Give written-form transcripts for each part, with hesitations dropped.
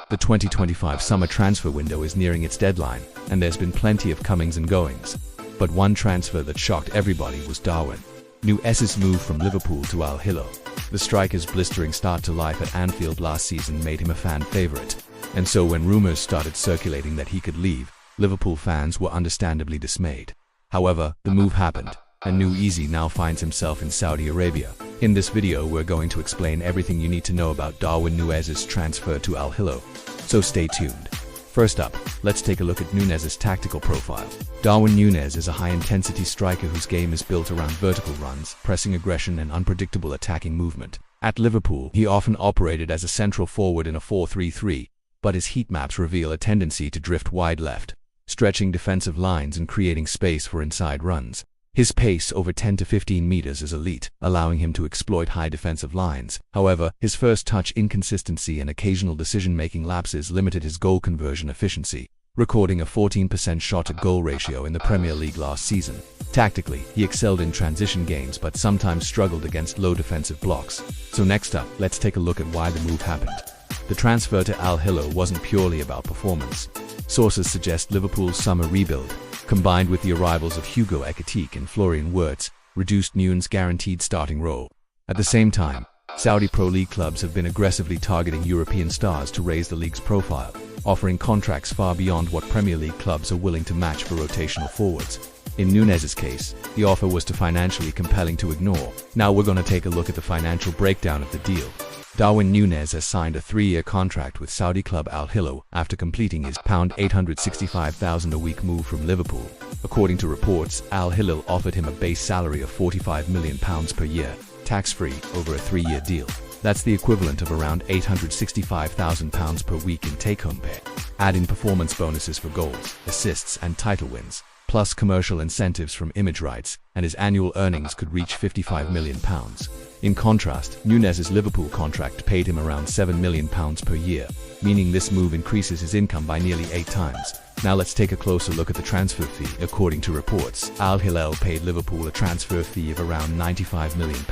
The 2025 summer transfer window is nearing its deadline, and there's been plenty of comings and goings. But one transfer that shocked everybody was Darwin Núñez's move from Liverpool to Al Hilal. The striker's blistering start to life at Anfield last season made him a fan favorite, and so when rumors started circulating that he could leave, Liverpool fans were understandably dismayed. However, the move happened, and Núñez now finds himself in Saudi Arabia. In this video, we're going to explain everything you need to know about Darwin Núñez's transfer to Al Hilal, so stay tuned. First up, let's take a look at Núñez's tactical profile. Darwin Núñez is a high-intensity striker whose game is built around vertical runs, pressing aggression and unpredictable attacking movement. At Liverpool, he often operated as a central forward in a 4-3-3, but his heat maps reveal a tendency to drift wide left, stretching defensive lines and creating space for inside runs. His pace over 10 to 15 meters is elite, allowing him to exploit high defensive lines. However, his first touch inconsistency and occasional decision-making lapses limited his goal conversion efficiency, recording a 14% shot-to-goal ratio in the Premier League last season. Tactically, he excelled in transition games but sometimes struggled against low defensive blocks. So next up, let's take a look at why the move happened. The transfer to Al Hilal wasn't purely about performance. Sources suggest Liverpool's summer rebuild, combined with the arrivals of Hugo Ekitike and Florian Wirtz, reduced Núñez's guaranteed starting role. At the same time, Saudi Pro League clubs have been aggressively targeting European stars to raise the league's profile, offering contracts far beyond what Premier League clubs are willing to match for rotational forwards. In Núñez's case, the offer was too financially compelling to ignore. Now we're going to take a look at the financial breakdown of the deal. Darwin Núñez has signed a 3-year contract with Saudi club Al Hilal after completing his £865,000 a week move from Liverpool. According to reports, Al Hilal offered him a base salary of £45 million per year, tax-free, over a 3-year deal. That's the equivalent of around £865,000 per week in take-home pay. Add in performance bonuses for goals, assists and title wins, plus commercial incentives from image rights, and his annual earnings could reach £55 million. In contrast, Núñez's Liverpool contract paid him around £7 million per year, meaning this move increases his income by nearly 8 times. Now let's take a closer look at the transfer fee. According to reports, Al Hilal paid Liverpool a transfer fee of around £95 million,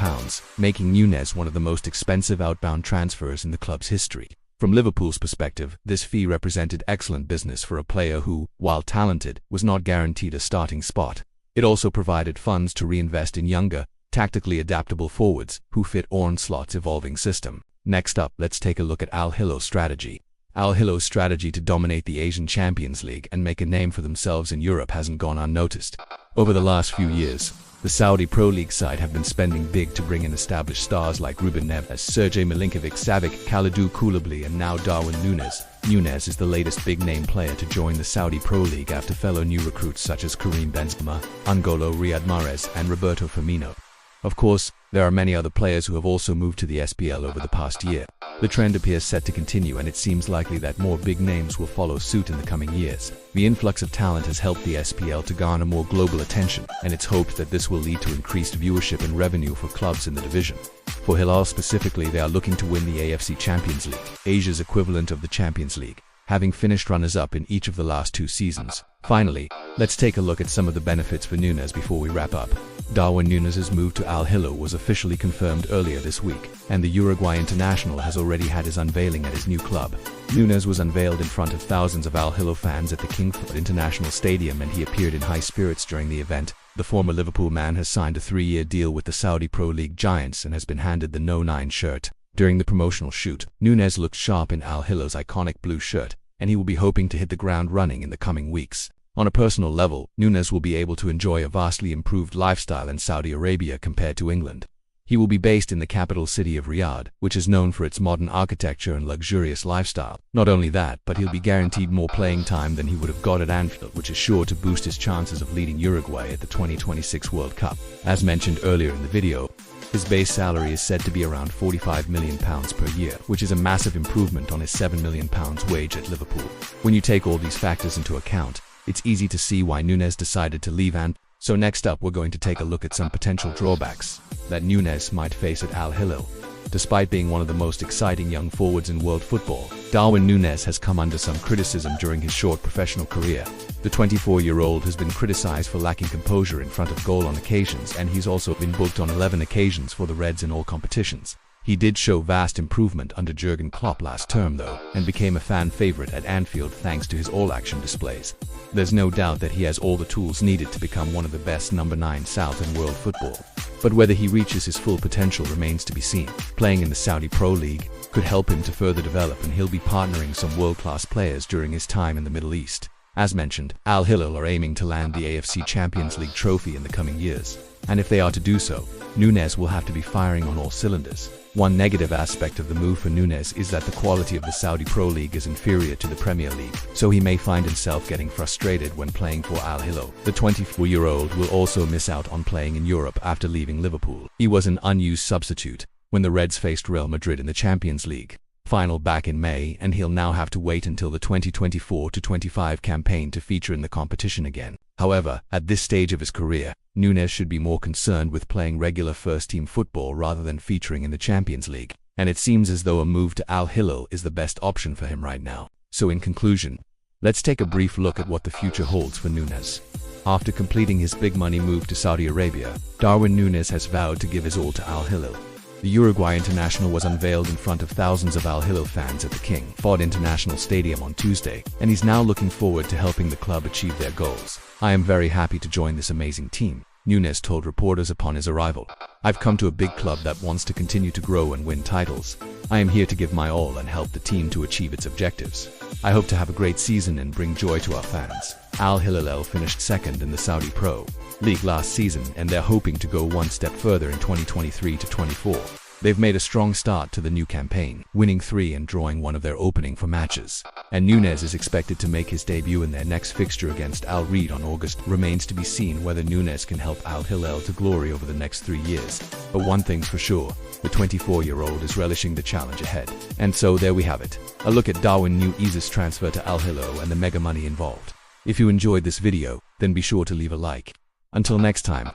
making Núñez one of the most expensive outbound transfers in the club's history. From Liverpool's perspective, this fee represented excellent business for a player who, while talented, was not guaranteed a starting spot. It also provided funds to reinvest in younger, tactically adaptable forwards who fit Arne Slot's evolving system. Next up, let's take a look at Al Hilal's strategy. Al Hilal's strategy to dominate the Asian Champions League and make a name for themselves in Europe hasn't gone unnoticed. Over the last few years, the Saudi Pro League side have been spending big to bring in established stars like Ruben Neves, Sergej Milinkovic-Savic, Kalidou Koulibaly and now Darwin Núñez. Núñez is the latest big-name player to join the Saudi Pro League after fellow new recruits such as Karim Benzema, N'Golo Riyad Mahrez and Roberto Firmino. Of course, there are many other players who have also moved to the SPL over the past year. The trend appears set to continue and it seems likely that more big names will follow suit in the coming years. The influx of talent has helped the SPL to garner more global attention, and it's hoped that this will lead to increased viewership and revenue for clubs in the division. For Hilal specifically, they are looking to win the AFC Champions League, Asia's equivalent of the Champions League, having finished runners-up in each of the last 2 seasons. Finally, let's take a look at some of the benefits for Núñez before we wrap up. Darwin Núñez's move to Al Hilal was officially confirmed earlier this week, and the Uruguay international has already had his unveiling at his new club. Núñez was unveiled in front of thousands of Al Hilal fans at the King Fahd International Stadium and he appeared in high spirits during the event. The former Liverpool man has signed a 3-year deal with the Saudi Pro League giants and has been handed the No. 9 shirt. During the promotional shoot, Núñez looked sharp in Al Hilal's iconic blue shirt, and he will be hoping to hit the ground running in the coming weeks. On a personal level, Núñez will be able to enjoy a vastly improved lifestyle in Saudi Arabia compared to England. He will be based in the capital city of Riyadh, which is known for its modern architecture and luxurious lifestyle. Not only that, but he'll be guaranteed more playing time than he would have got at Anfield, which is sure to boost his chances of leading Uruguay at the 2026 World Cup. As mentioned earlier in the video, his base salary is said to be around £45 million per year, which is a massive improvement on his £7 million wage at Liverpool. When you take all these factors into account, it's easy to see why Núñez decided to leave Anfield. So next up, we're going to take a look at some potential drawbacks that Núñez might face at Al Hilal. Despite being one of the most exciting young forwards in world football, Darwin Núñez has come under some criticism during his short professional career. The 24-year-old has been criticized for lacking composure in front of goal on occasions, and he's also been booked on 11 occasions for the Reds in all competitions. He did show vast improvement under Jurgen Klopp last term though, and became a fan favorite at Anfield thanks to his all-action displays. There's no doubt that he has all the tools needed to become one of the best number 9 South in world football. But whether he reaches his full potential remains to be seen. Playing in the Saudi Pro League could help him to further develop, and he'll be partnering some world-class players during his time in the Middle East. As mentioned, Al Hilal are aiming to land the AFC Champions League trophy in the coming years. And if they are to do so, Núñez will have to be firing on all cylinders. One negative aspect of the move for Núñez is that the quality of the Saudi Pro League is inferior to the Premier League, so he may find himself getting frustrated when playing for Al Hilal. The 24-year-old will also miss out on playing in Europe after leaving Liverpool. He was an unused substitute when the Reds faced Real Madrid in the Champions League final back in May, and he'll now have to wait until the 2024-25 campaign to feature in the competition again. However, at this stage of his career, Núñez should be more concerned with playing regular first-team football rather than featuring in the Champions League, and it seems as though a move to Al Hilal is the best option for him right now. So in conclusion, let's take a brief look at what the future holds for Núñez. After completing his big-money move to Saudi Arabia, Darwin Núñez has vowed to give his all to Al Hilal. The Uruguayan international was unveiled in front of thousands of Al Hilal fans at the King Fahd International Stadium on Tuesday, and he's now looking forward to helping the club achieve their goals. "I am very happy to join this amazing team," Núñez told reporters upon his arrival. "I've come to a big club that wants to continue to grow and win titles. I am here to give my all and help the team to achieve its objectives. I hope to have a great season and bring joy to our fans." Al Hilal finished second in the Saudi Pro League last season, and they're hoping to go one step further in 2023-24. They've made a strong start to the new campaign, winning 3 and drawing 1 of their opening 4 matches. And Núñez is expected to make his debut in their next fixture against Al Reed on August. Remains to be seen whether Núñez can help Al Hilal to glory over the next 3 years. But one thing's for sure, the 24-year-old is relishing the challenge ahead. And so there we have it, a look at Darwin Núñez's transfer to Al Hilal and the mega money involved. If you enjoyed this video, then be sure to leave a like. Until next time,